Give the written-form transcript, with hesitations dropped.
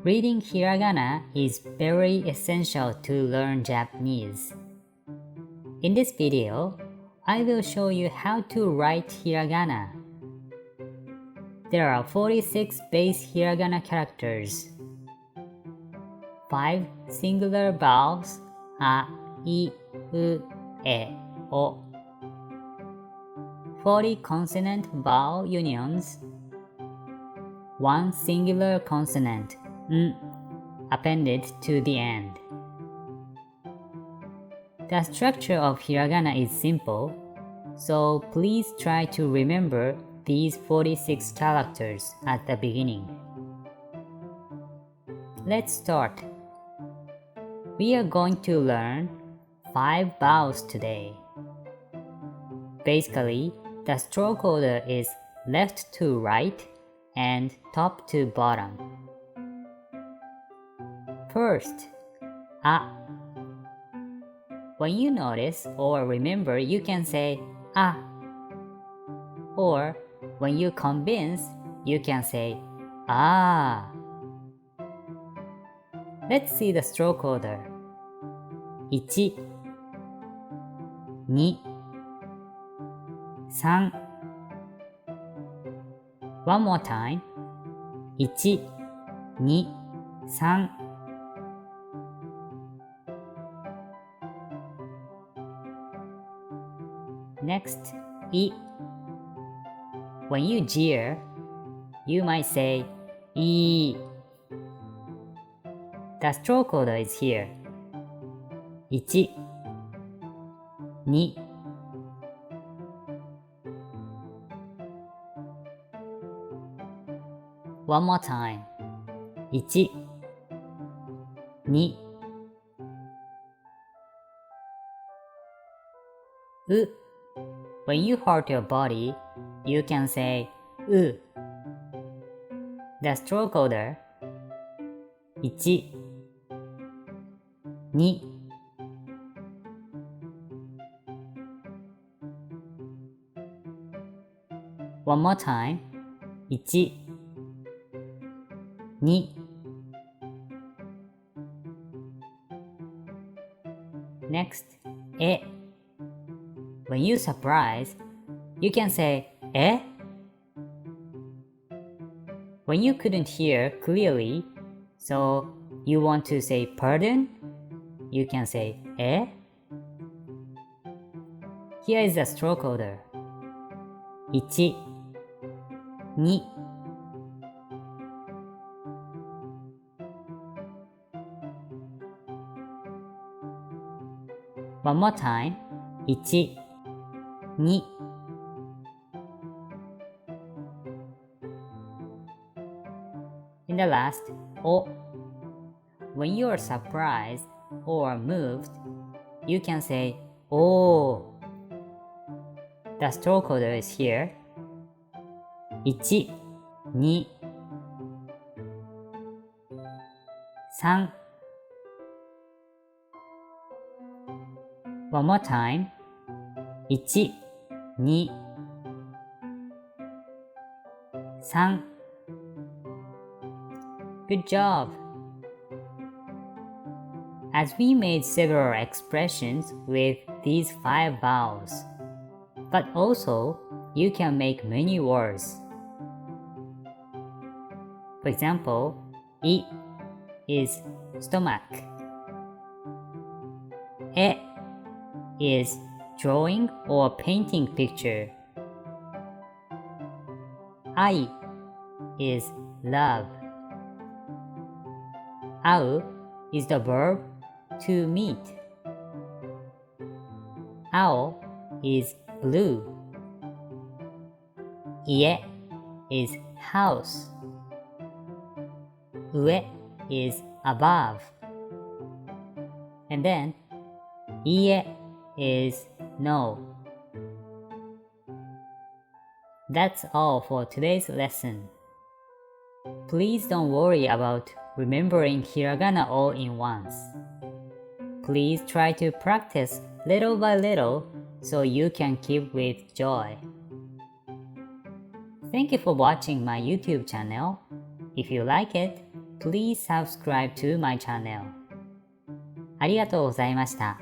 Reading hiragana is very essential to learn Japanese. In this video, I will show you how to write hiragana. There are 46 base hiragana characters. 5 singular vowels, a, I, U, E, O. 40 consonant vowel unions. 1 singular consonant, n, appended to the end. The structure of hiragana is simple, so please try to remember these 46 characters at the beginning. Let's start. We are going to learn 5 vowels today. Basically, the stroke order is left to right and top to bottom. First, a. When you notice or remember, you can say a. Or when you convince, you can say ah. Let's see the stroke order. 1 2 3 One more time. 1 2 3 Next, I. When you jeer, you might say I. The stroke order is here. 1 2 One more time. 1 2 U. When you hurt your body, you can say U. The stroke order. 1 2 One more time. 1 2 Next, E. When you surprise, you can say E. When you couldn't hear clearly, so you want to say pardon, you can say E. Here is the stroke order. 1 2 One more time. 1 2 In the last, O. When you are surprised or moved, you can say O. The stroke order is here. 1 2 3 One more time. 1 2 3 Good job! As we made several expressions with these 5 vowels, but also you can make many words. For example, I is stomach. E is drawing or painting picture. I is love. Au is the verb to meet. Ao is blue. Ie is house. Ue is above. And then ie is no. That's all for today's lesson. Please don't worry about remembering hiragana all in once. Please try to practice little by little so you can keep with joy. Thank you for watching my YouTube channel. If you like it, Please subscribe to my channel. ありがとうございました。